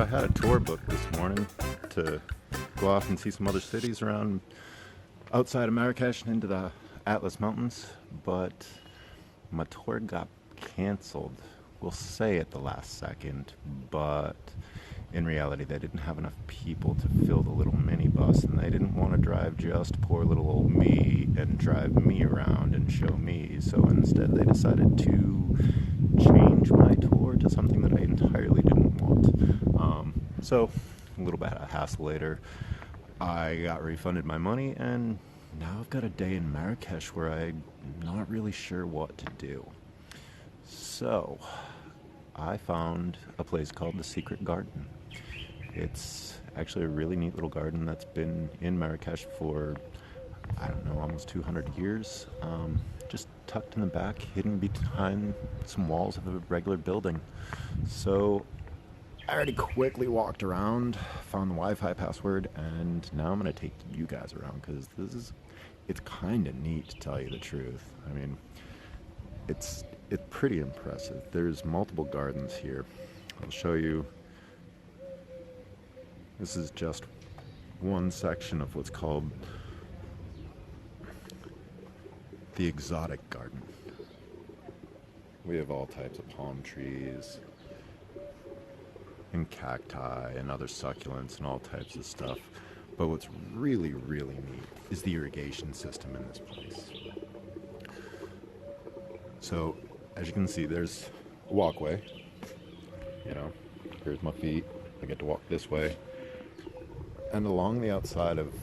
I had a tour booked this morning to go off and see some other cities around outside of Marrakesh and into the Atlas Mountains, but my tour got canceled. We'll say at the last second, but in reality they didn't have enough people to fill the little minibus, and they didn't want to drive just poor little old me and drive me around and show me. So instead they decided to change my tour to something that I entirely didn't want. So a little bit of hassle later, I got refunded my money, and now I've got a day in Marrakesh where I'm not really sure what to do. So I found a place called the Secret Garden. It's actually a really neat little garden that's been in Marrakesh for, I don't know, almost 200 years. Just tucked in the back, hidden behind some walls of a regular building. So I already quickly walked around, found the Wi-Fi password, and now I'm going to take you guys around because it's kind of neat, to tell you the truth. I mean, it's pretty impressive. There's multiple gardens here. I'll show you. This is just one section of what's called the exotic garden. We have all types of palm trees and cacti and other succulents and all types of stuff. But what's really, really neat is the irrigation system in this place. So, as you can see, there's a walkway. Here's my feet. I get to walk this way. And along the outside of,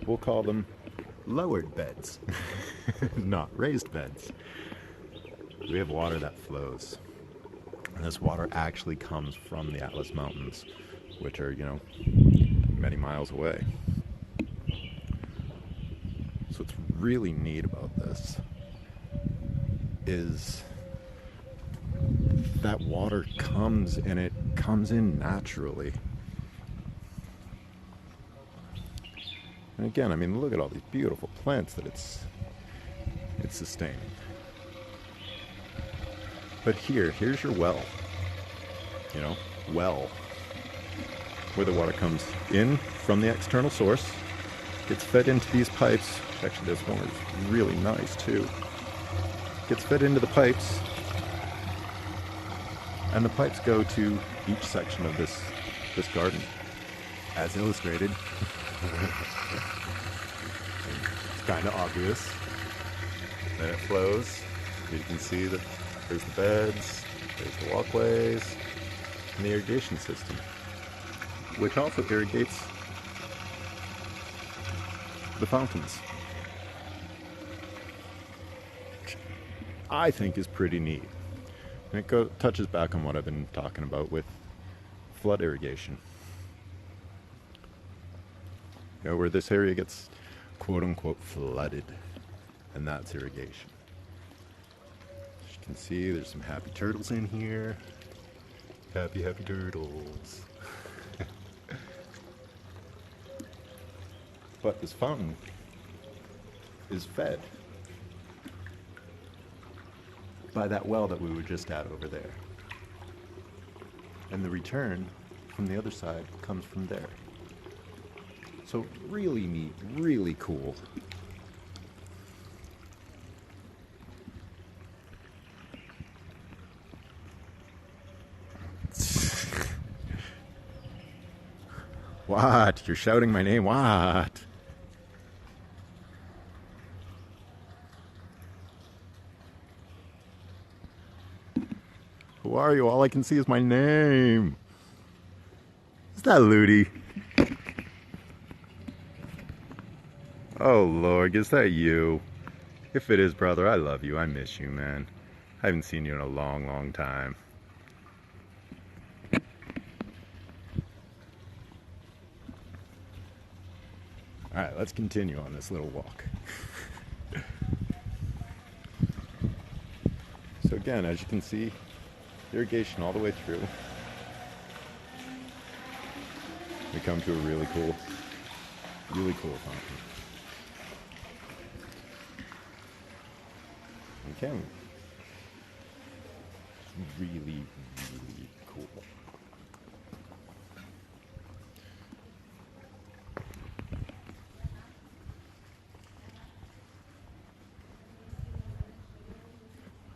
we'll call them lowered beds, not raised beds, we have water that flows. And this water actually comes from the Atlas Mountains, which are, many miles away. So what's really neat about this is that water comes, and it comes in naturally. And again, I mean, look at all these beautiful plants that it's sustaining. But here's your well. Where the water comes in from the external source, gets fed into these pipes. Actually, this one is really nice too. Gets fed into the pipes, and the pipes go to each section of this garden, as illustrated. It's kind of obvious. Then it flows. You can see that there's the beds, there's the walkways, and the irrigation system, which also irrigates the fountains. Which I think is pretty neat. And it touches back on what I've been talking about with flood irrigation. Where this area gets quote-unquote flooded, and that's irrigation. As you can see, there's some happy turtles in here. Happy turtles. But this fountain is fed by that well that we were just at over there. And the return from the other side comes from there. So really neat, really cool. What? You're shouting my name? What? Who are you? All I can see is my name. Is that Ludi? Oh Lord, is that you? If it is, brother, I love you. I miss you, man. I haven't seen you in a long, long time. Alright, let's continue on this little walk. So again, as you can see, irrigation all the way through. We come to a really cool fountain. Okay. Really, really cool.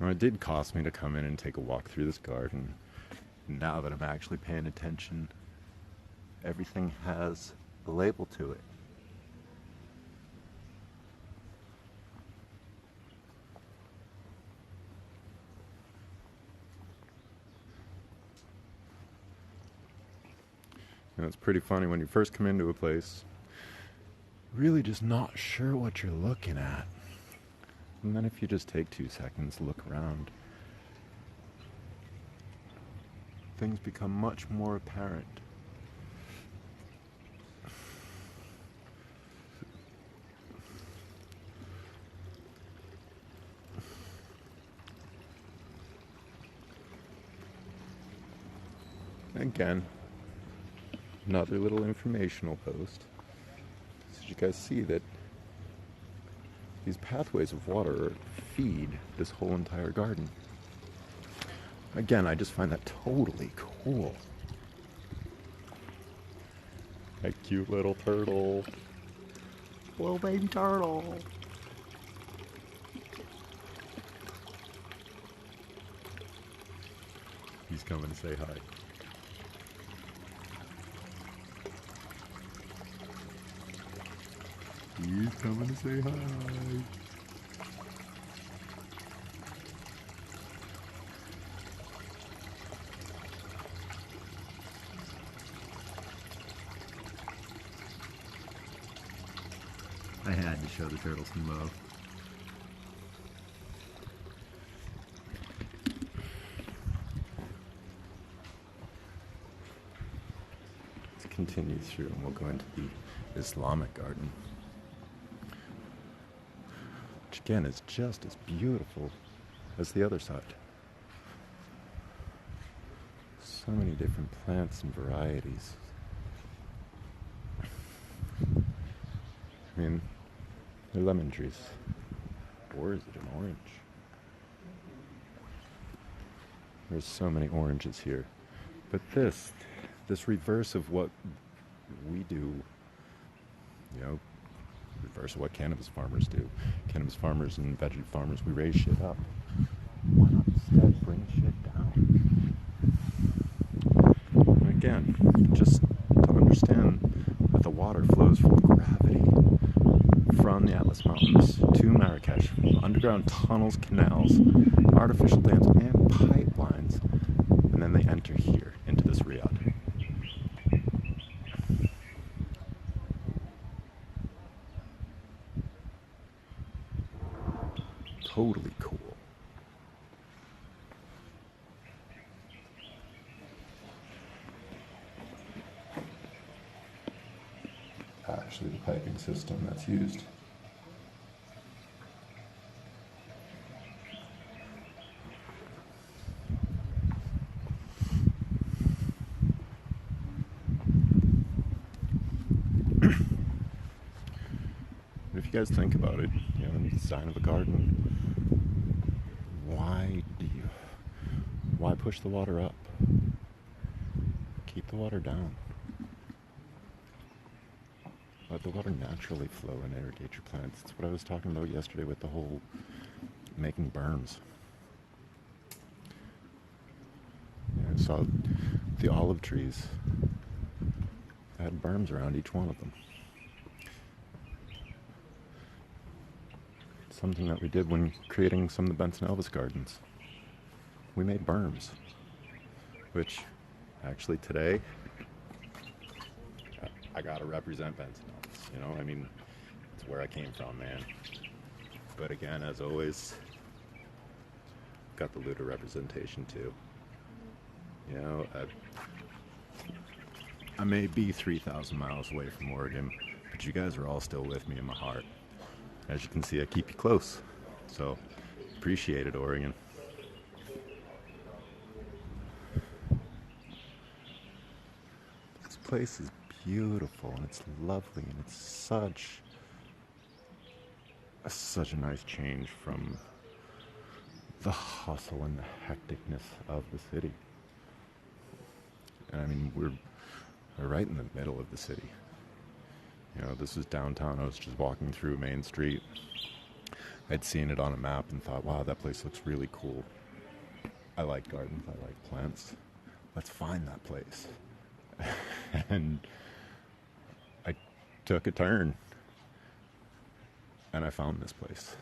Well, it did cost me to come in and take a walk through this garden. Now that I'm actually paying attention, everything has a label to it. And it's pretty funny when you first come into a place, really just not sure what you're looking at. And then if you just take 2 seconds, look around, things become much more apparent. Again, another little informational post. So you guys see that these pathways of water feed this whole entire garden. Again, I just find that totally cool. A cute little turtle. Little baby turtle. He's coming to say hi. He's coming to say hi. I had to show the turtle some love. Let's continue through and we'll go into the Islamic garden. Which again is just as beautiful as the other side. So many different plants and varieties. I mean, they're lemon trees. Or is it an orange? There's so many oranges here. But this reverse of what we do, reverse of what cannabis farmers do. Cannabis farmers and veggie farmers, we raise shit up. Why not instead bring shit down? And again, just to understand that the water flows from gravity from the Atlas Mountains to Marrakesh, underground tunnels, canals, artificial dams, and pipelines, and then they enter here into this riad. Totally cool. Actually, the piping system that's used. If you guys think about it, in the design of a garden, why push the water up? Keep the water down. Let the water naturally flow and irrigate your plants. That's what I was talking about yesterday with the whole making berms. I saw the olive trees had berms around each one of them. Something that we did when creating some of the Benson Elvis gardens. We made berms, which actually today, I gotta represent Benson Elvis, it's where I came from, man. But again, as always, got the Luda representation too. I may be 3,000 miles away from Oregon, but you guys are all still with me in my heart. As you can see, I keep you close. So, appreciate it, Oregon. This place is beautiful, and it's lovely, and it's such a nice change from the hustle and the hecticness of the city. And I mean, we're right in the middle of the city. This is downtown. I was just walking through Main Street. I'd seen it on a map and thought, wow, that place looks really cool. I like gardens, I like plants. Let's find that place. And I took a turn and I found this place.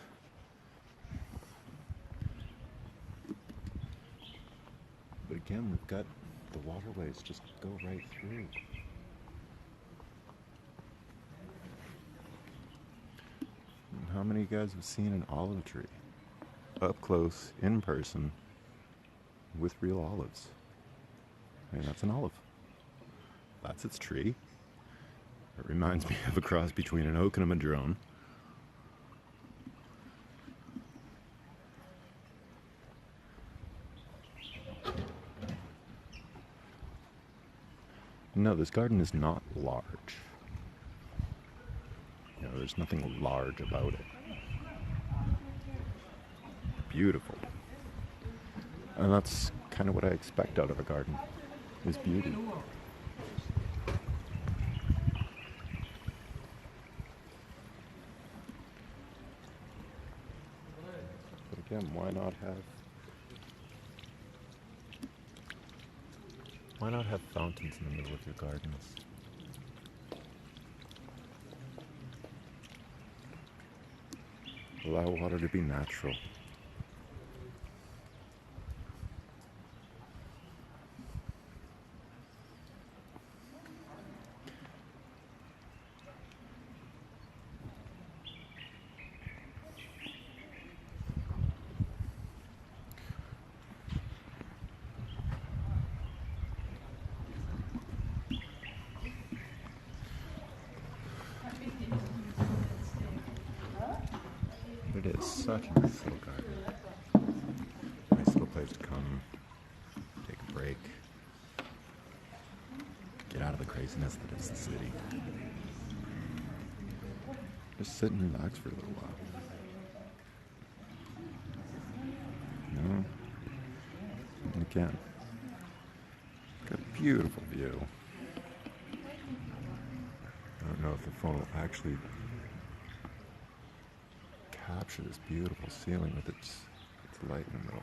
But again, we've got the waterways just go right through. And how many of you guys have seen an olive tree up close, in person, with real olives? I mean, that's an olive. That's its tree. It reminds me of a cross between an oak and a madrone. No, this garden is not large. You know, there's nothing large about it. Beautiful. And that's kind of what I expect out of a garden, is beauty. But again, why not have fountains in the middle of your gardens? Allow water to be natural. It is such a nice little garden. Nice little place to come, take a break, get out of the craziness that is the city. Just sit and relax for a little while. You know? And again, got a beautiful view. I don't know if the phone will actually capture this beautiful ceiling with its light in the middle.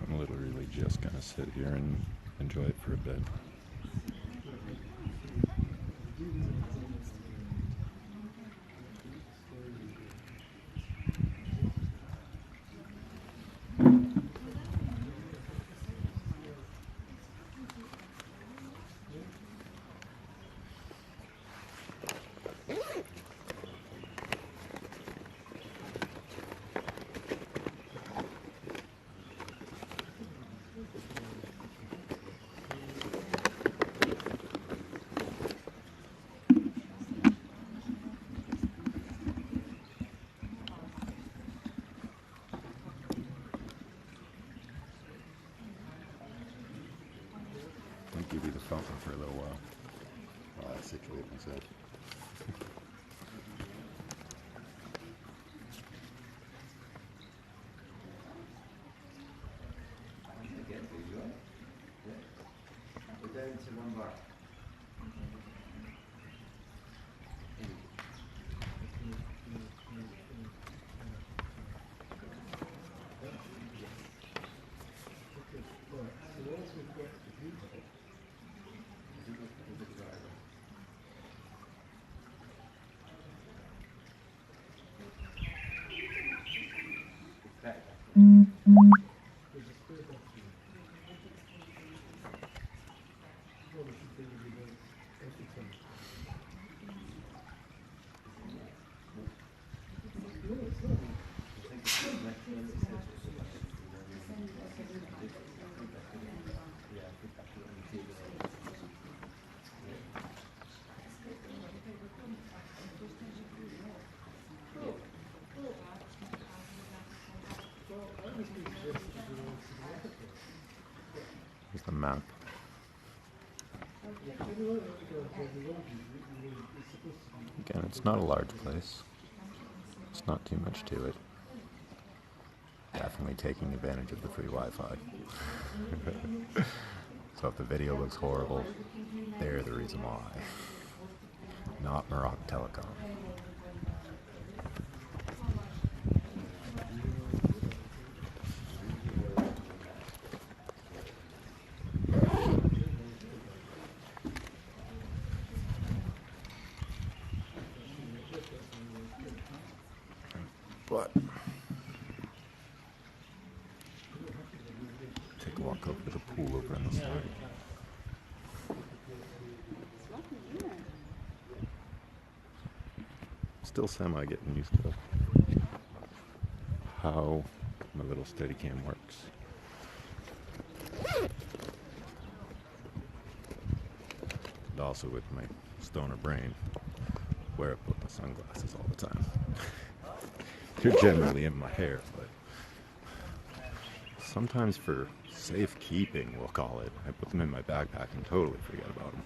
I'm literally just gonna sit here and enjoy it for a bit. I'll give you the fountain for a little while I situate myself. Here's the map. Again, it's not a large place. It's not too much to it. Definitely taking advantage of the free Wi-Fi. So if the video looks horrible, they're the reason why. Not Morocco Telecom. But take a walk over to the pool over on the side. Still semi getting used to how my little Steadicam works. And also with my stoner brain, where I put my sunglasses all the time. They're generally in my hair, but sometimes for safekeeping, we'll call it, I put them in my backpack and totally forget about them.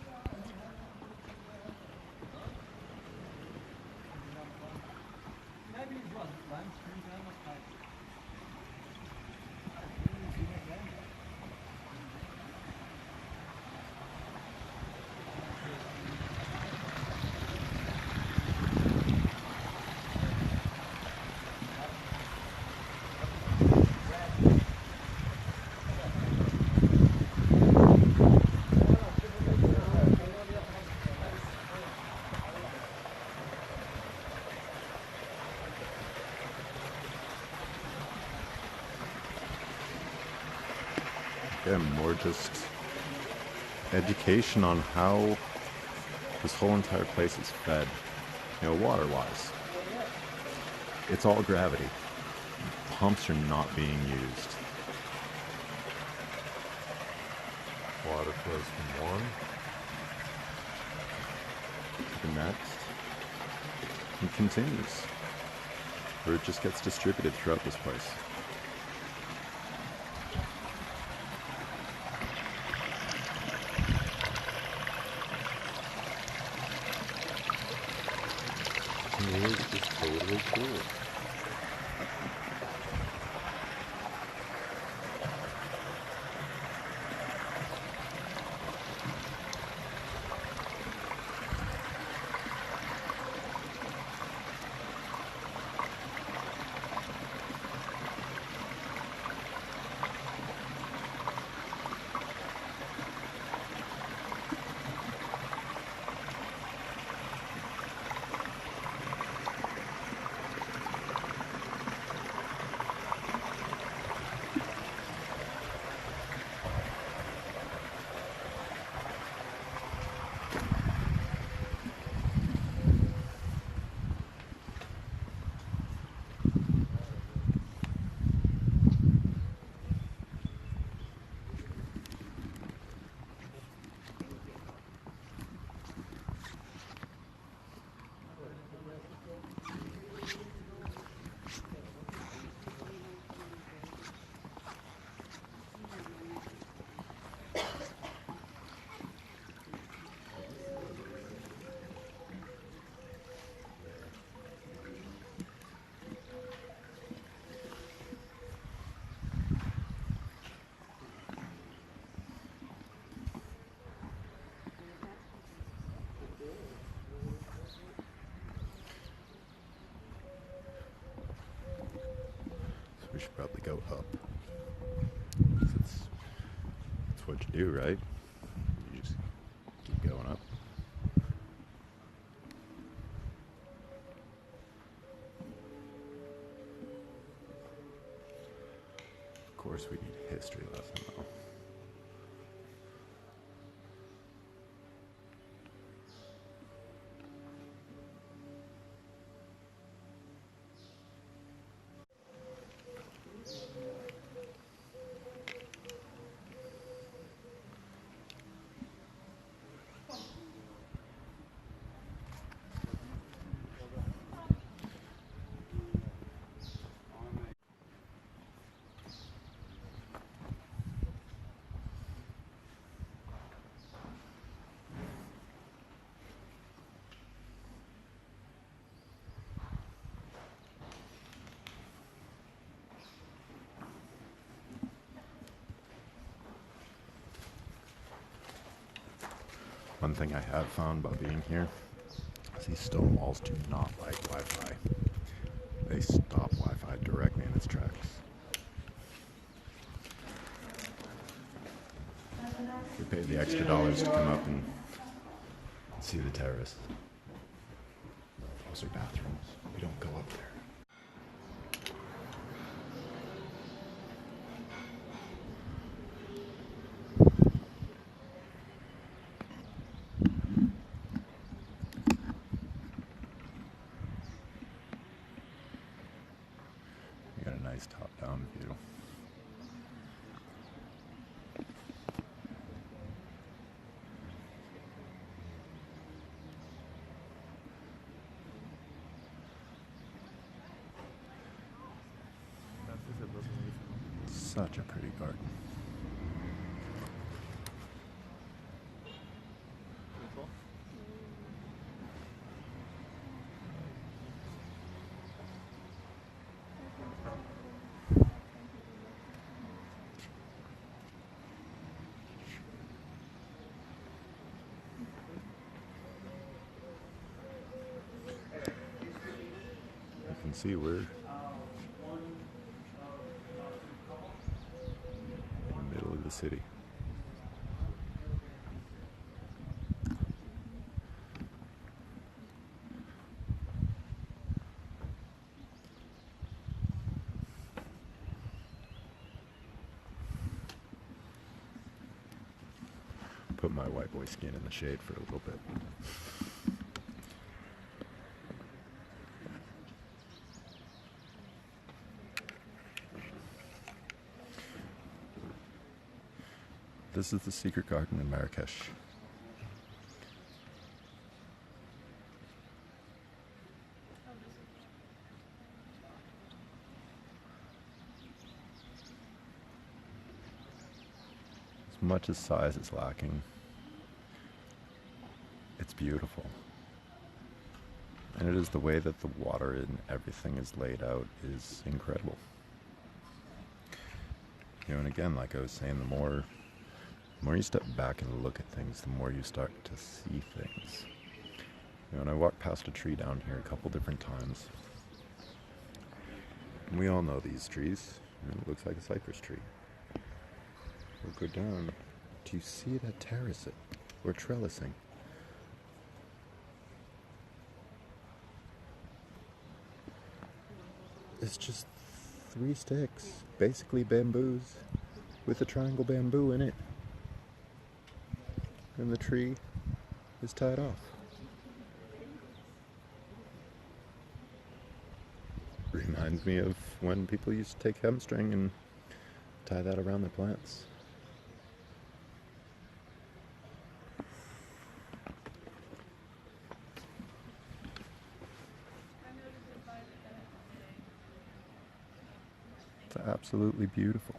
Again, more just education on how this whole entire place is fed, water-wise. It's all gravity. Pumps are not being used. Water flows from one to the next and continues, or it just gets distributed throughout this place. It's just totally cool. We should probably go up. It's what you do, right? You just keep going up. Of course we need a history lesson though. One thing I have found by being here is these stone walls do not like Wi-Fi. They stop Wi-Fi directly in its tracks. We paid the extra dollars to come up and see the terrace. Those are bathrooms. We don't go up there. We got a nice top-down view. Such a pretty garden. You can see we're in the middle of the city. Put my white boy skin in the shade for a little bit. This is the secret garden in Marrakesh. As much as size is lacking, it's beautiful. And it is the way that the water and everything is laid out is incredible. You know, and again, like I was saying, the more you step back and look at things, the more you start to see things. You know, and I walked past a tree down here a couple different times. And we all know these trees. It looks like a cypress tree. We'll go down. Do you see that terrace or trellising? It's just 3 sticks, basically bamboos, with a triangle bamboo in it. And the tree is tied off. Reminds me of when people used to take hamstring and tie that around their plants. It's absolutely beautiful.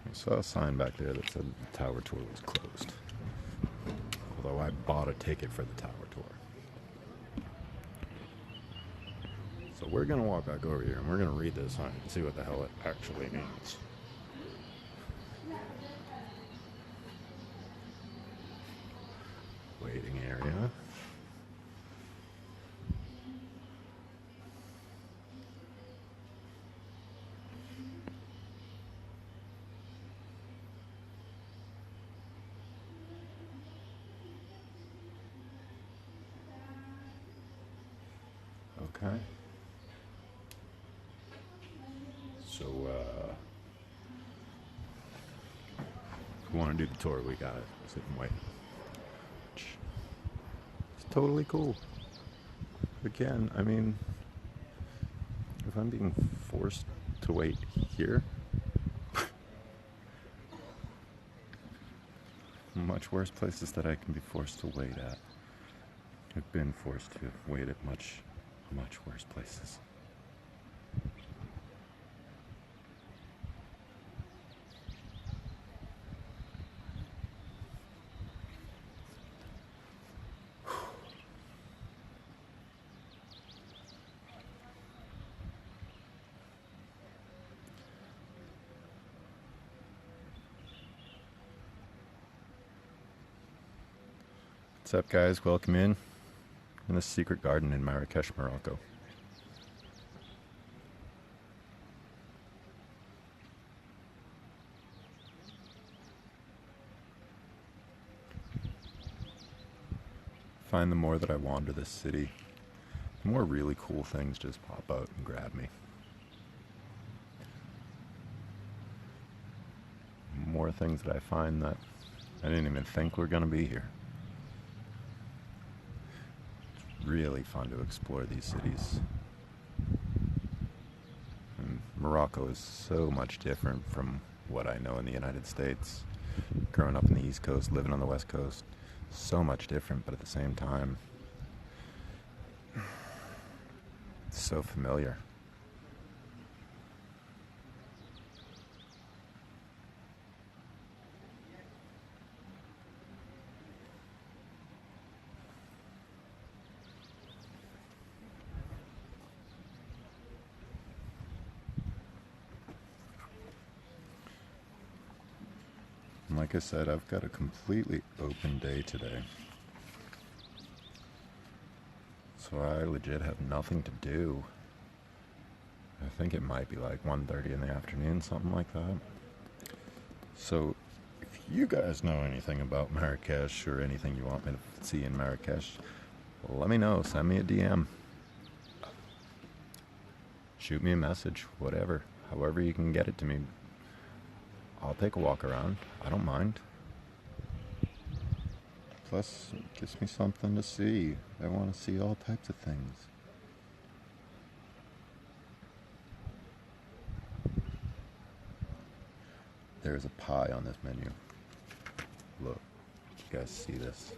I saw a sign back there that said the tower tour was closed. Although I bought a ticket for the tower tour. So we're going to walk back over here and we're going to read this sign and see what the hell it actually means. Waiting area. Okay. So, if we want to do the tour, we gotta sit and wait. It's totally cool. Again, I mean, if I'm being forced to wait here, much worse places that I can be forced to wait at. I've been forced to wait at much, much worse places. What's up, guys? Welcome in this secret garden in Marrakesh, Morocco. I find the more that I wander this city, the more really cool things just pop out and grab me. More things that I find that I didn't even think were going to be here. Really fun to explore these cities. And Morocco is so much different from what I know in the United States. Growing up in the East Coast, living on the West Coast, so much different, but at the same time, it's so familiar. Like I said, I've got a completely open day today. So I legit have nothing to do. I think it might be like 1:30 in the afternoon, something like that. So if you guys know anything about Marrakesh or anything you want me to see in Marrakesh, let me know. Send me a DM. Shoot me a message, whatever. However you can get it to me. I'll take a walk around. I don't mind. Plus, it gives me something to see. I want to see all types of things. There's a pie on this menu. Look, you guys see this?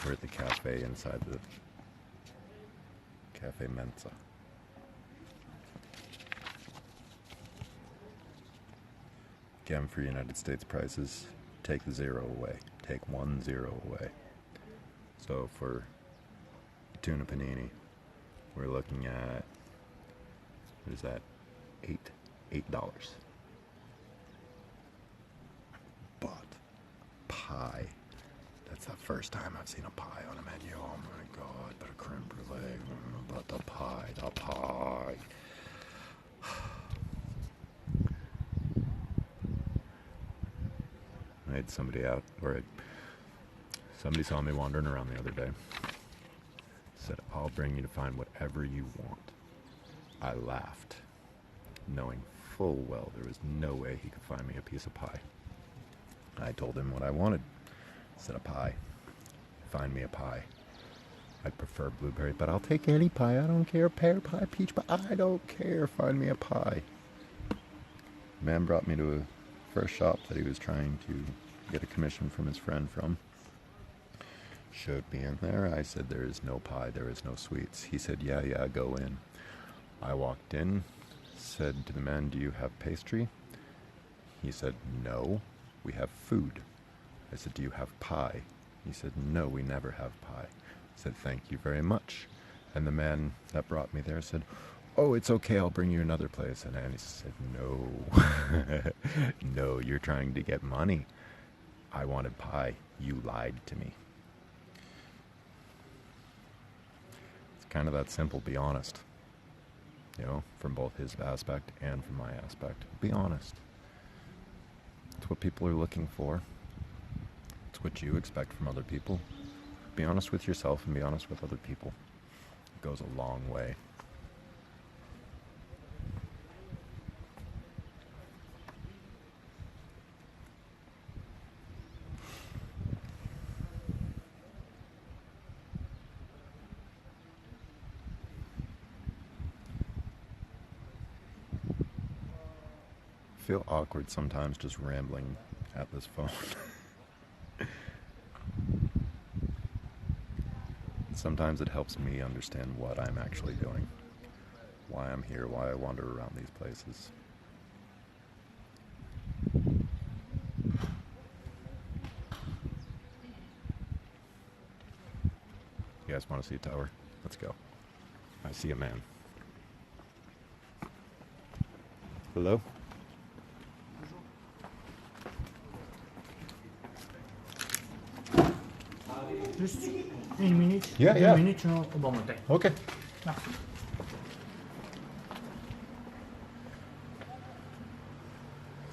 We're at the cafe inside the Cafe Mensa. Again, for United States prices, take the 0 away. Take 1 0 away. So for tuna panini, we're looking at, what is that? $8. But pie, that's the first time I've seen a pie on a menu. Oh my God, but a creme brulee, but the pie. I had somebody out, somebody saw me wandering around the other day. Said, I'll bring you to find whatever you want. I laughed, knowing full well there was no way he could find me a piece of pie. I told him what I wanted. Said a pie. Find me a pie. I'd prefer blueberry, but I'll take any pie. I don't care. Pear pie, peach pie, I don't care. Find me a pie. Man brought me to a first shop that he was trying to get a commission from his friend from. Showed me in there. I said, there is no pie, there is no sweets. He said, yeah, go in. I walked in, said to the man, do you have pastry? He said, no, we have food. I said, do you have pie? He said, no, we never have pie. I said, thank you very much. And the man that brought me there said, oh, it's okay, I'll bring you another place. And he said, no, no, you're trying to get money. I wanted pie. You lied to me. It's kind of that simple. Be honest. You know, from both his aspect and from my aspect. Be honest. It's what people are looking for. It's what you expect from other people. Be honest with yourself and be honest with other people. It goes a long way. I feel awkward sometimes just rambling at this phone. sometimes it helps me understand what I'm actually doing, why I'm here, why I wander around these places. You guys want to see a tower? Let's go. I see a man. Hello? Juste une minute, Yeah, deux yeah. minutes, on va monter. Okay. Merci.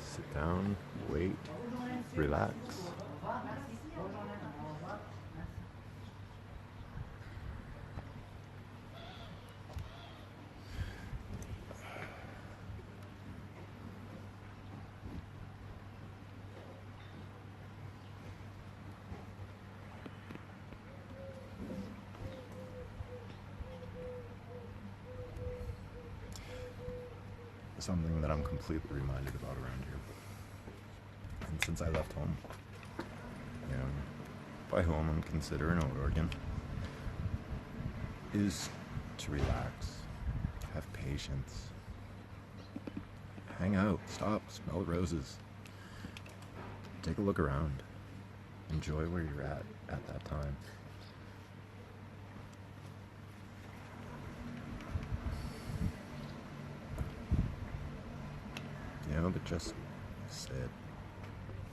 Sit down, wait, relax. Something that I'm completely reminded about around here. And since I left home, you know, by home I'm considering Oregon, is to relax, have patience, hang out, stop, smell the roses, take a look around, enjoy where you're at that time. You know, but just sit,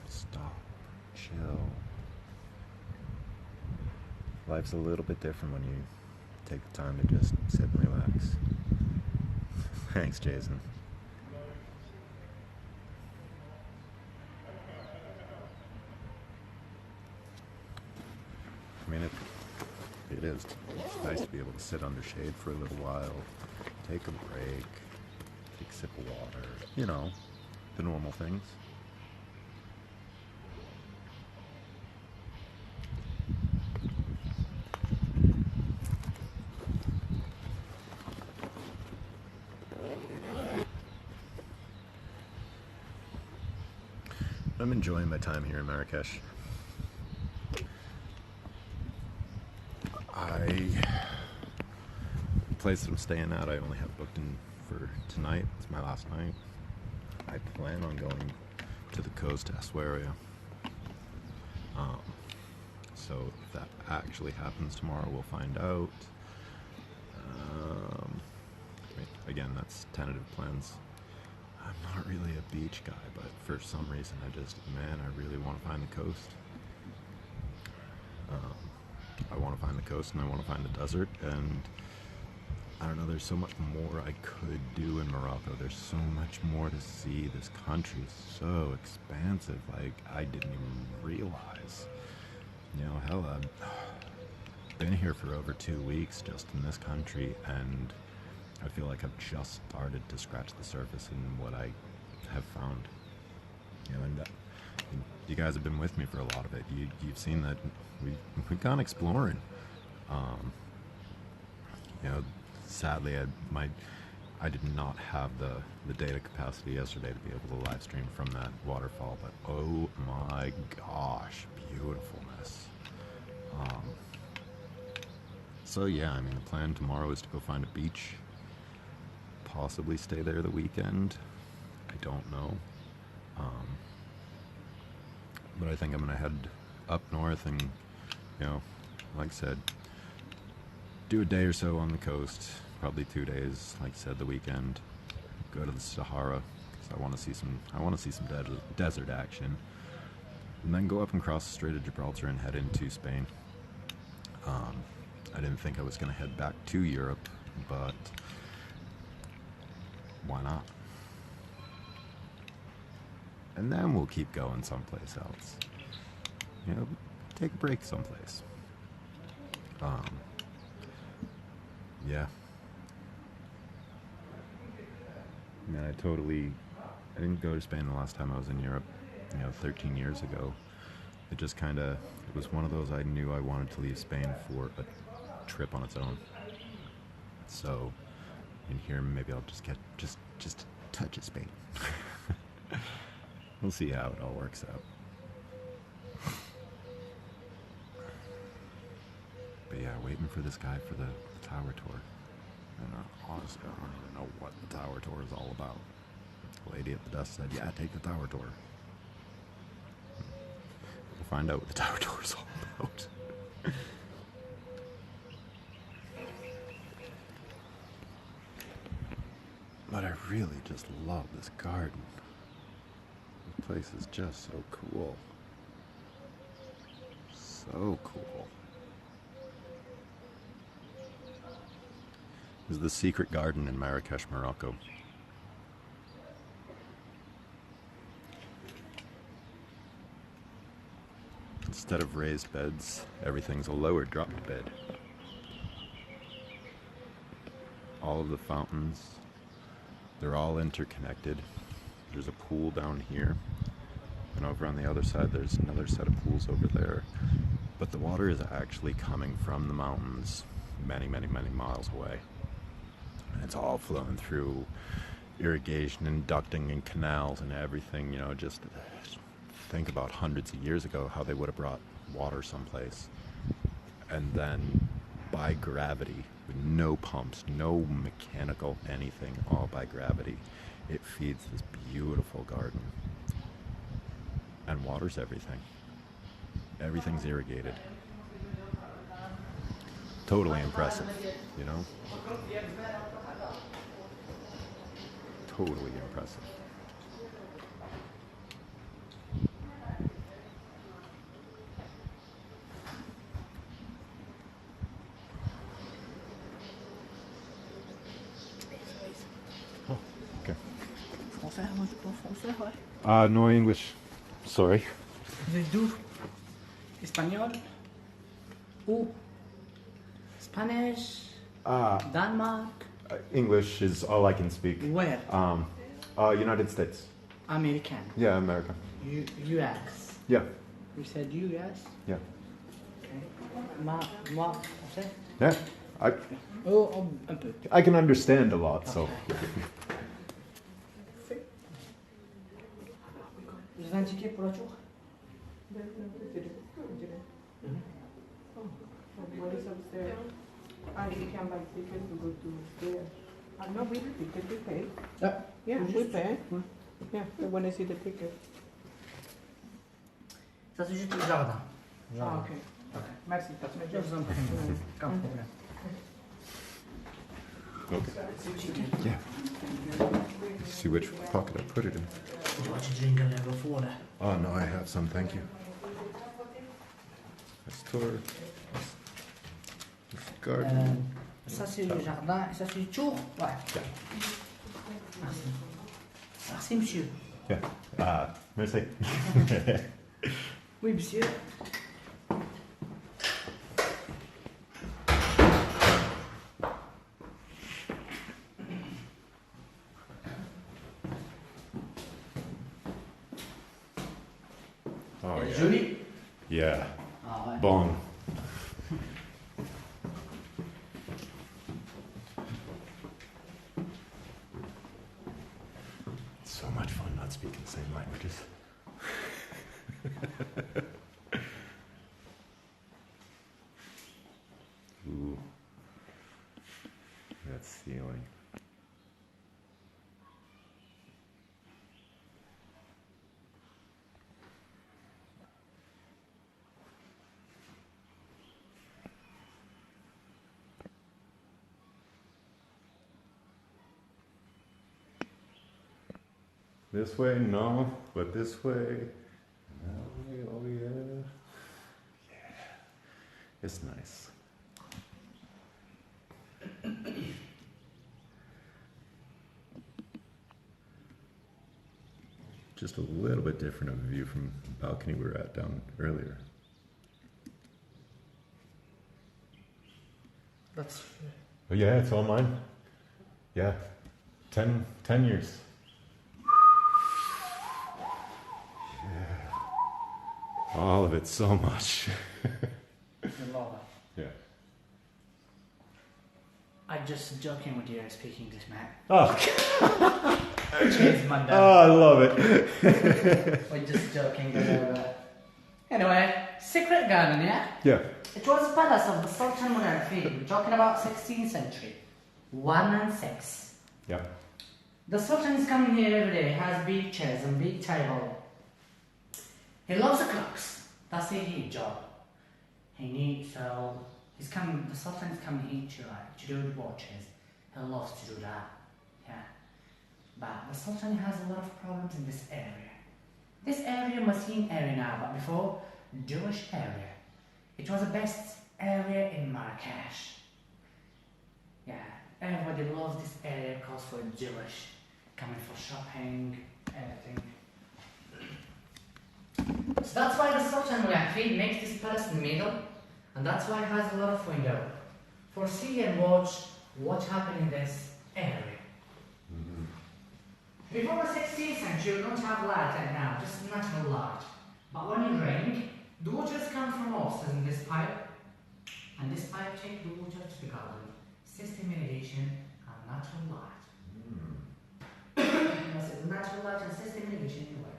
stop, chill. Life's a little bit different when you take the time to just sit and relax. Thanks, Jason. I mean, it is. It's nice to be able to sit under shade for a little while, take a break, take a sip of water, you know, the normal things. I'm enjoying my time here in Marrakesh. The place that I'm staying at, I only have booked in for tonight. It's my last night. I plan on going to the coast to Asueria. So if that actually happens tomorrow, we'll find out. Again, that's tentative plans. I'm not really a beach guy, but for some reason I really want to find the coast. I want to find the coast and I want to find the desert, and I don't know, there's so much more I could do in Morocco. There's so much more to see. This country is so expansive, like I didn't even realize. You know, hell, I've been here for over 2 weeks just in this country, and I feel like I've just started to scratch the surface in what I have found. You know, and you guys have been with me for a lot of it. You've seen that we've gone exploring. You know, sadly, I did not have the data capacity yesterday to be able to live stream from that waterfall, but oh my gosh, beautifulness. So yeah, I mean, the plan tomorrow is to go find a beach, possibly stay there the weekend. I don't know. But I think I'm gonna head up north and, you know, like I said, do a day or so on the coast, probably 2 days, like I said, the weekend. Go to the Sahara because I want to see some desert action, and then go up and cross the Strait of Gibraltar and head into Spain. I didn't think I was going to head back to Europe, but why not? And then we'll keep going someplace else. You know, take a break someplace. Yeah. I mean, I didn't go to Spain the last time I was in Europe, 13 years ago. It was one of those I knew I wanted to leave Spain for a trip on its own. So, in here, maybe I'll just get just a touch of Spain. We'll see how it all works out. But yeah, waiting for this guy for the tower tour. And honestly, I don't even know what the tower tour is all about. The lady at the desk said, yeah, take the tower tour. We'll find out what the tower tour is all about. But I really just love this garden. This place is just so cool. So cool. This is the secret garden in Marrakesh, Morocco. Instead of raised beds, everything's a lower drop bed. All of the fountains, they're all interconnected. There's a pool down here, and over on the other side there's another set of pools over there. But the water is actually coming from the mountains many, many, many miles away. And it's all flowing through irrigation and ducting and canals and everything, you know, just think about hundreds of years ago how they would have brought water someplace. And then by gravity, with no pumps, no mechanical anything, all by gravity, it feeds this beautiful garden. And waters everything. Everything's irrigated. Totally impressive, you know? Totally impressive. Oh, okay. Français, moi je parle français, ouais. No English. Sorry. Vous êtes d'où? Espagnol? Où? Spanish? Denmark? English is all I can speak. Where? United States. American. Yeah, America. US. Yeah, You said US? yeah. Okay. Moi, français? Yeah, Oh, un peu. I can understand a lot, so. Vous avez un ticket pour la tour? What is upstairs? You can buy tickets to go to upstairs. No, we ticket, we pay. Yeah, we pay. Yeah, I want to see the ticket. Ça c'est juste le jardin. Ah, ok. Merci. Je vous en prie. Aucun problème. Okay. Yeah. See which pocket I put it in. Would you like to drink a level of water? Oh no, I have some, thank you. This tour. This garden. Ça c'est le jardin et ça c'est le tour? Ouais. Yeah. Merci. Merci monsieur. Yeah. Merci. Oui monsieur. Oh yeah. Joli. Yeah. Ah ouais. Bon. So much fun not speaking the same languages. Ooh. That ceiling. This way, no, but this way. Oh yeah. Yeah. It's nice. Just a little bit different of a view from the balcony we were at down earlier. That's Oh yeah, it's all mine. Yeah. 10 years. Yeah. All of it, so much. a lot. Yeah. I'm just joking with you speaking English, man. Oh, Cheers, man. I love it. We're just joking. Anyway, secret garden, yeah? Yeah. It was a palace of the Sultan Muhammad. We're talking about 16th century. 1 and 6. Yeah. The Sultan is coming here every day, has big chairs and big table. He loves the clocks. That's his job. He needs, the Sultan is coming here to do the watches. He loves to do that. Yeah. But the Sultan has a lot of problems in this area. This area, Muslim area now, but before, Jewish area. It was the best area in Marrakesh. Yeah, everybody loves this area because for Jewish, coming for shopping, everything. So that's why the Sultan Muhammad makes this palace in the middle, and that's why it has a lot of window for see and watch what happened in this area. Before the 16th century, we don't have light right now, just natural light. But when it rains, the waters come from us in this pipe, and this pipe takes the water to the garden. System irrigation and natural light. Yes, it's natural light and system irrigation anyway.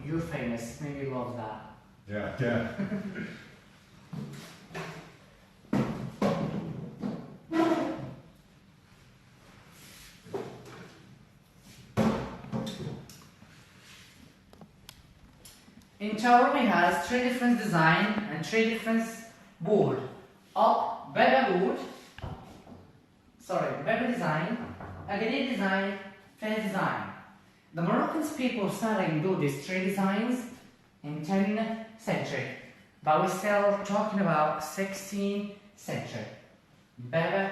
You're famous, maybe you love that. Yeah. In tower we have 3 different design and 3 different wood. Up, Baba wood, Baba design, Agadir design, Fez design. The Moroccan people started do these 3 designs in 10th century, but we're still talking about 16th century. Baba,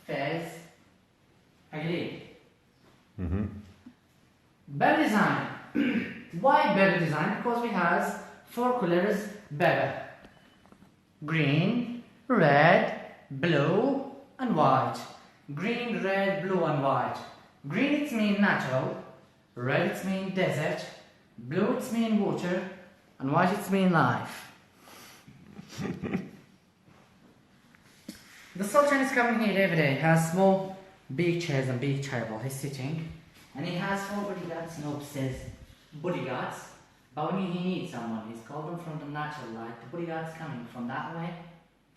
Fez, Agadir. Baba design. Why Baba design? Because we have 4 colors Baba. Green, red, blue and white. Green, red, blue and white. Green it means natural, red it means desert, blue it means water, and white it means life. The Sultan is coming here every day. He has small, big chairs and big table. He's sitting, and he has 4 bodyguards and upstairs. Bodyguards, but when he needs someone, he's called them from the natural light. The bodyguards coming from that way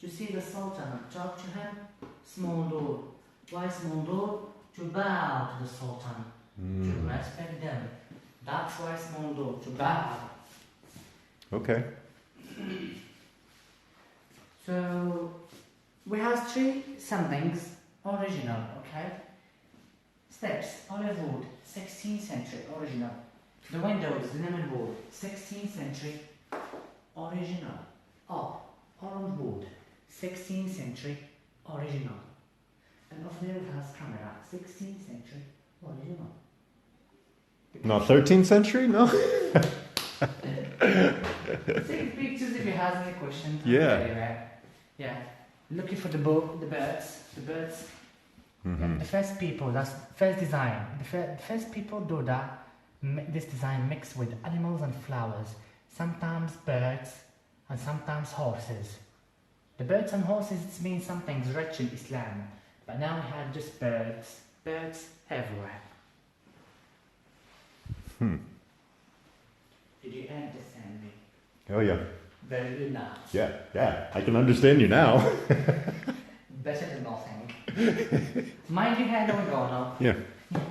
to see the Sultan and talk to him. Small door. Why small door? To bow to the Sultan, to respect them. That's why small door, to bow. Okay. So we have 3 somethings original, okay? Steps, olive wood, 16th century original. The windows, lemon wood, 16th century original. Up, orange wood, 16th century original. And up there it has camera, 16th century original. Not 13th century? No? Take pictures if you have any questions. Yeah. Yeah. Looking for the book, the birds. Yeah, the first people, that's first design. The first people do that. This design mixed with animals and flowers, sometimes birds and sometimes horses. The birds and horses, it means something's rich in Islam, but now we have just birds everywhere. Did you understand me? Oh, yeah. Very good now. Yeah. I can understand you now. Better than nothing. Mind your head or go now. Yeah.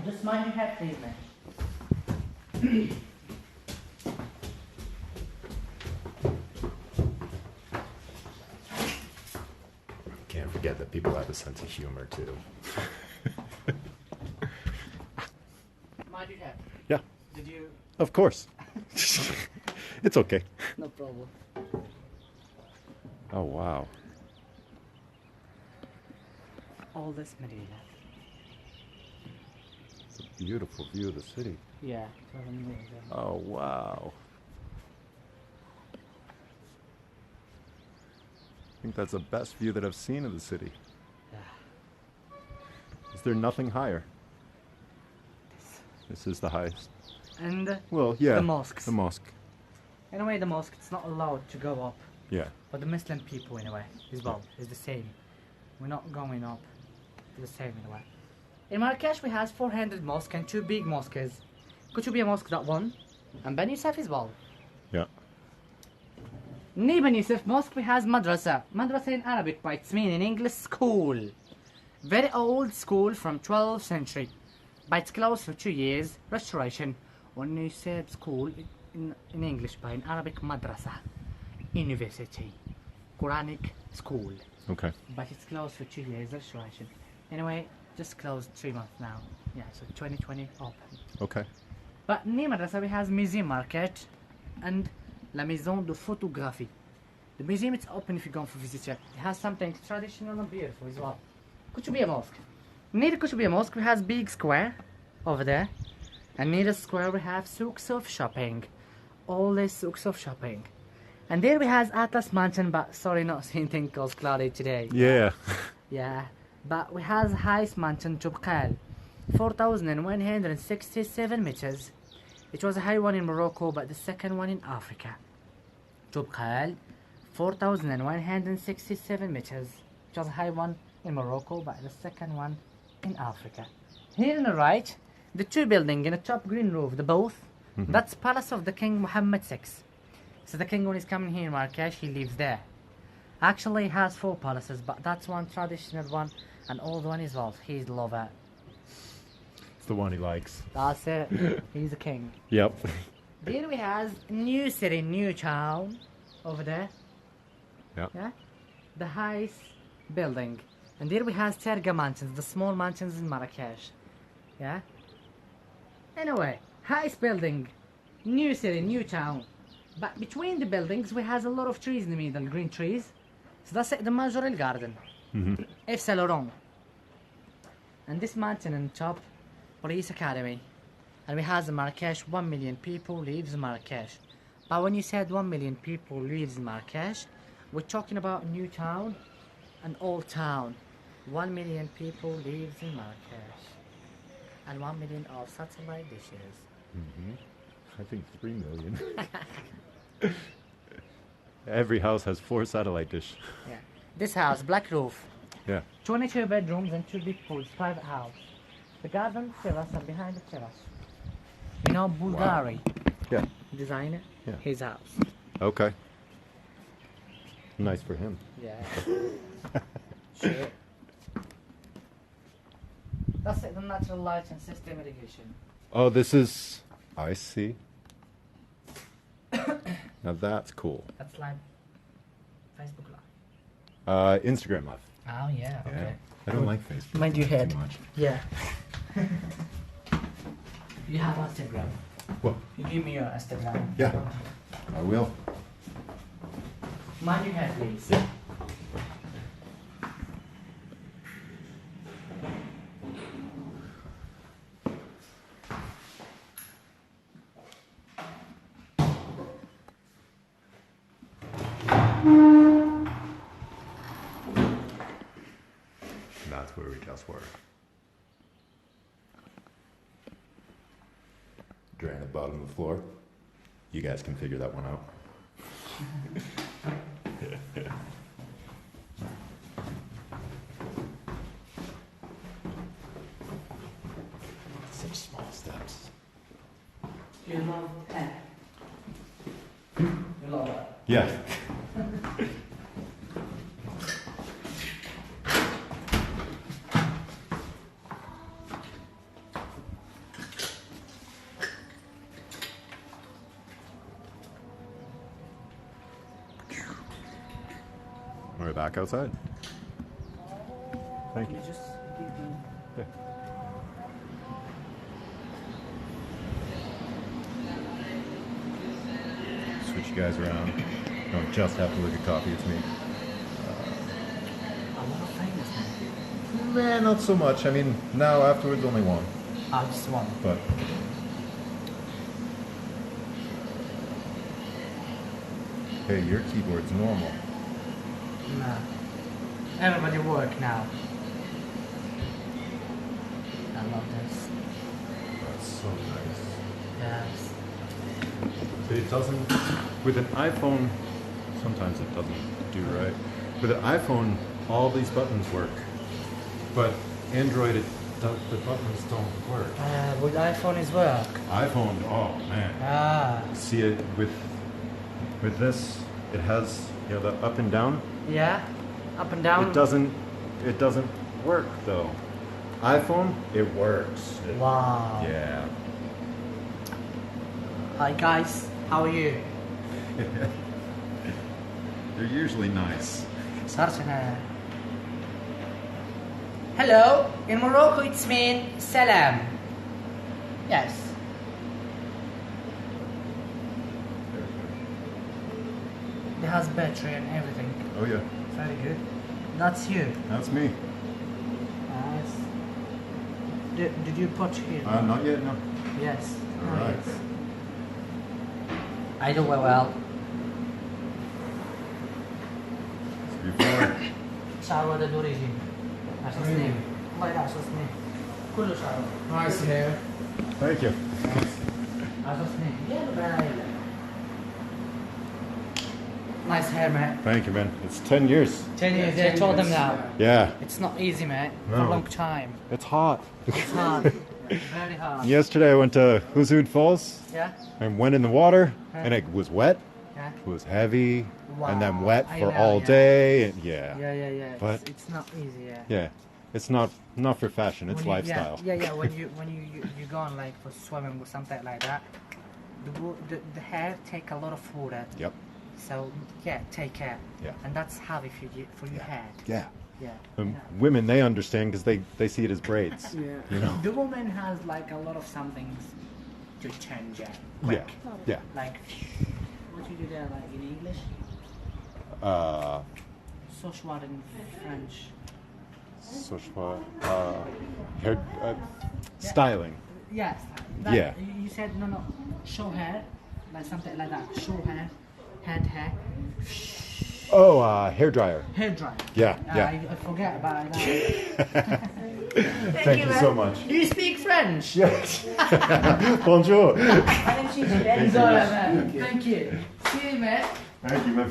Just mind your head, please, man. Can't forget that people have a sense of humor, too. Mind your head. Yeah. Did you? Of course. It's okay. No problem. Oh, wow. All this Medina. It's a beautiful view of the city. Yeah, it was amazing. Oh, wow. I think that's the best view that I've seen of the city. Yeah. Is there nothing higher? This is the highest. And Well, yeah. the mosques. The mosque. In a way, the mosque, it's not allowed to go up. Yeah. But the Muslim people, in a way, as well, is the same. We're not going up. It's the same in a way. In Marrakesh, we have 400 mosques and 2 big mosques. Kutubiyya Mosque, that one. And Ben Yusuf as well. Yeah. Near Ben Yusuf Mosque, we has madrasa. Madrasa in Arabic, but it's mean in English school. Very old school from 12th century. But it's closed for 2 years. Restoration. When you said school in English, but in Arabic, madrasa. University. Quranic school. Okay. But it's closed for 2 years. Restoration. Anyway, just closed 3 months now. Yeah, so 2020 open. Okay. But near madrasa, we has museum market and La Maison de Photographie. The museum is open if you go for visit it. It has something traditional and beautiful as well. Kutubiyya Mosque. Near the Kutubiyya Mosque, we has big square over there. And near the square, we have souks of shopping. All the souks of shopping. And there we has Atlas Mountain, but sorry, not seeing things called cloudy today. Yeah. Yeah. But we has highest mountain Jubqal. 4,167 meters. It was a high one in Morocco, but the second one in Africa. Jubqal, 4,167 meters. It was a high one in Morocco, but the second one in Africa. Here on the right, the two buildings in the top green roof, the both, that's Palace of the King Mohammed VI. So the king when he's coming here in Marrakesh, he lives there. Actually, he has 4 palaces, but that's one traditional one, and old one as well. He's the lover. It's the one he likes. That's it. He's a king. Yep. Here we have new city, new town, over there. Yeah. Yeah. The highest building, and there we have Terga mountains, the small mountains in Marrakesh. Yeah. Anyway, highest building, new city, new town. But between the buildings, we has a lot of trees in the middle, green trees. So that's it, the Majorel Garden. F. Saint Laurent. And this mountain on top, Police Academy. And we has in Marrakesh, 1 million people lives in Marrakesh. But when you said 1 million people lives in Marrakesh, we're talking about a new town, an old town. 1 million people lives in Marrakesh. And 1 million of satellite dishes. I think 3 million. Every house has 4 satellite dish. Yeah. This house, black roof. Yeah. 22 bedrooms and 2 big pools, private house. The garden, terrace, and behind the terrace. You know Bulgari, Yeah. designer? Yeah. His house. Okay. Nice for him. Yeah. Sure. That's it, the natural light and system irrigation. Oh, this is... I see. Now that's cool. That's like Facebook Live. Instagram Live. Oh, yeah, okay. I don't like Facebook. Mind your head. Too much. Yeah. You have Instagram. What? You give me your Instagram. Yeah. I will. Mind your head, please. That's where we just were. Drain the bottom of the floor. You guys can figure that one out. Such small steps. You love pen. You love it. Yeah. We're back outside. Thank you. You just give me. Yeah. Switch you guys around. Don't just have to look at coffee, it's me. A lot of famous men. Nah, not so much. I mean, now afterwards only one. I just one. But hey, your keyboard's normal. No. Everybody work now. I love this. That's so nice. Yes. But it doesn't, with an iPhone, sometimes it doesn't do right. With an iPhone, all these buttons work. But Android, it the buttons don't work. Would iPhone is work? iPhone, oh man. See it with this, it has, you know, the up and down. Yeah, up and down. It doesn't work though. iPhone, it works. Wow. Yeah. Hi guys, how are you? They're usually nice. Hello, in Morocco it's mean salam. Yes. It has battery and everything. Oh yeah, Very good. That's you. that's me. Nice. Did you put here? Not yet, no. Yes. All right. Yes. I do well. Before. شعره هذا دوريجي 10 سنين الله يلا 10 سنين كله شعره Nice hair. Thank you. 10 سنين يلا برايلا Nice hair, mate. Thank you, man. It's 10 years. 10 years, I told them now. Yeah. It's not easy, mate. For No. a long time. It's hot. It's hard. Very hard. Yesterday I went to Huzud Falls Yeah? and went in the water and it was wet. Yeah? It was heavy and then Wow. wet I for know, all yeah. day and yeah. Yeah. But- it's not easy, yeah. Yeah. It's not for fashion, it's When you- lifestyle. Yeah. When you go on like for swimming or something like that, the hair take a lot of water. Yep. So yeah, take care. Yeah. And that's heavy for your head. Yeah. Yeah. Women, they understand because they see it as braids. Yeah. You know? The woman has like a lot of somethings to change it. Yeah. Quick. Yeah. Like what you do there, like in English? So what in French? So hair styling. Yes. Yeah. You said no. Show hair, like something like that. Show hair, hair. Oh, hair dryer. Hair dryer. Yeah. Yeah. I forget about that. Thank you so much. You speak French? Yes. Bonjour. Sorry, man. Thank you. See you, man. Thank you, man.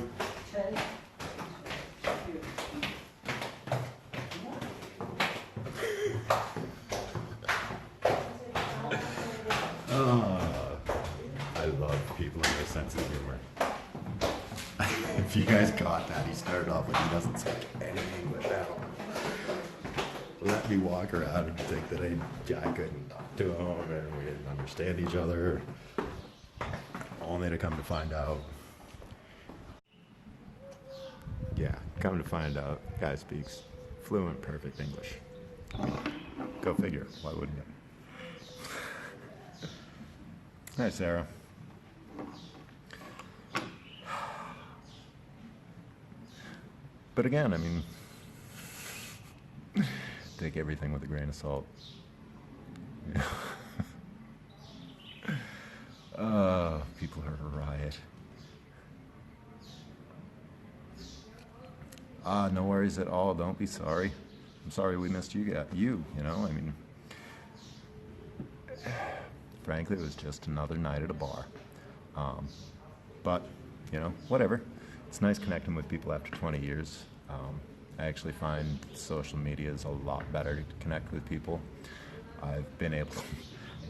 I love people and their sense of humor. If you guys got that, he started off with he doesn't speak any English at all. Let me walk around and think that I couldn't talk to him and we didn't understand each other. Only to come to find out. Yeah, come to find out, guy speaks fluent, perfect English. Go figure, why wouldn't it? Hi, Sarah. But again, I mean, take everything with a grain of salt. People are a riot. No worries at all. Don't be sorry. I'm sorry we missed you. You know, I mean, frankly, it was just another night at a bar. But, you know, whatever. It's nice connecting with people after 20 years. I actually find social media is a lot better to connect with people. I've been able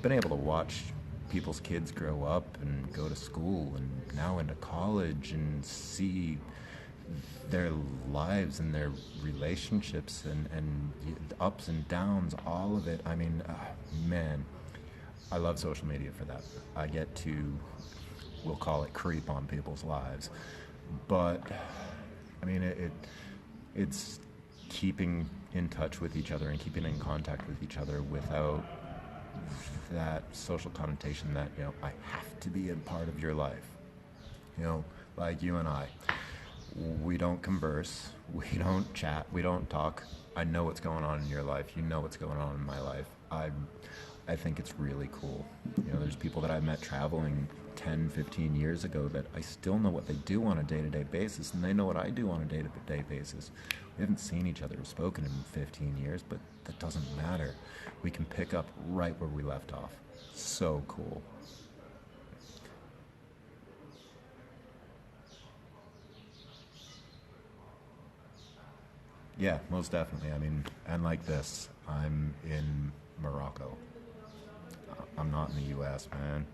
to watch people's kids grow up and go to school and now into college and see their lives and their relationships and the ups and downs, all of it. I mean, man, I love social media for that. I get to, we'll call it creep on people's lives. But, I mean, it's keeping in touch with each other and keeping in contact with each other without that social connotation that, you know, I have to be a part of your life. You know, like you and I. We don't converse, we don't chat, we don't talk. I know what's going on in your life, you know what's going on in my life. I think it's really cool. You know, there's people that I met traveling 10, 15 years ago that I still know what they do on a day-to-day basis, and they know what I do on a day-to-day basis. We haven't seen each other or spoken in 15 years, but that doesn't matter. We can pick up right where we left off. So cool. Yeah, most definitely. I mean, and like this, I'm in Morocco. I'm not in the U.S., man.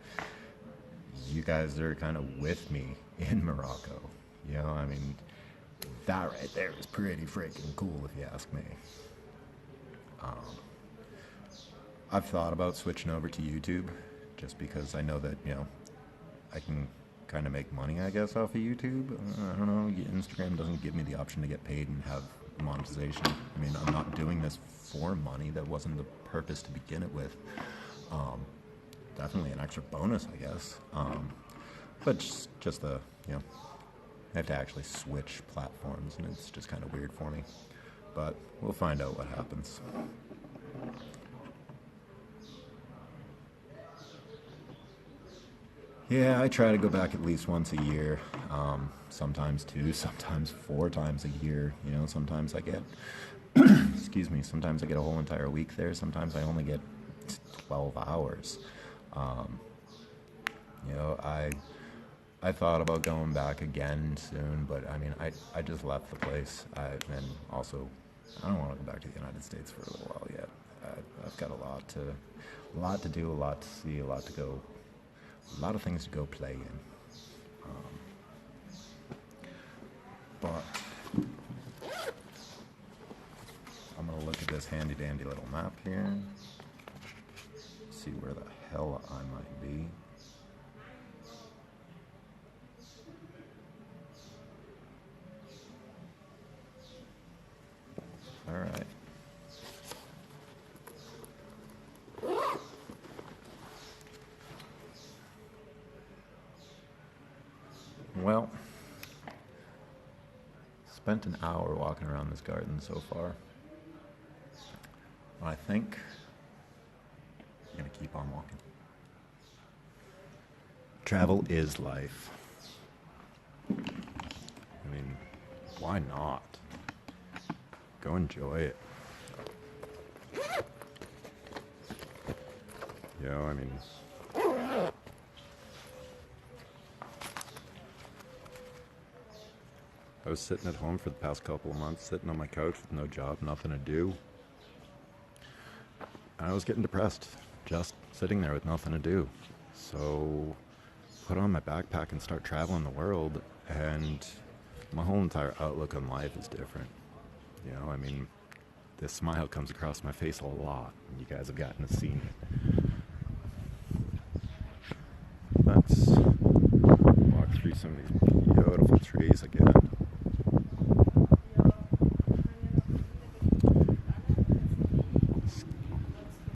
You guys are kind of with me in Morocco. You know, I mean, that right there is pretty freaking cool if you ask me. I've thought about switching over to YouTube just because I know that, you know, I can kind of make money, I guess, off of YouTube. I don't know. Instagram doesn't give me the option to get paid and have monetization. I mean, I'm not doing this for money. That wasn't the purpose to begin it with. Definitely an extra bonus, I guess. But just the, you know, I have to actually switch platforms, and it's just kind of weird for me. But we'll find out what happens. Yeah, I try to go back at least once a year. Sometimes two, sometimes 4 times a year. You know, sometimes I get, excuse me, sometimes I get a whole entire week there. Sometimes I only get 12 hours. You know, I thought about going back again soon, but I mean, I just left the place. And also, I don't want to go back to the United States for a little while yet. I've got a lot to do, a lot to see, a lot of things to go play in. But I'm gonna look at this handy dandy little map here, see where the hell I might be. All right. Well, spent an hour walking around this garden so far. I think I'm gonna keep on walking. Travel is life. I mean, why not? Go enjoy it. You know, I mean, I was sitting at home for the past couple of months, sitting on my couch with no job, nothing to do. And I was getting depressed, just sitting there with nothing to do. So, put on my backpack and start traveling the world, and my whole entire outlook on life is different. You know, I mean, this smile comes across my face a lot, and you guys have gotten to see it. Let's walk through some of these beautiful trees again.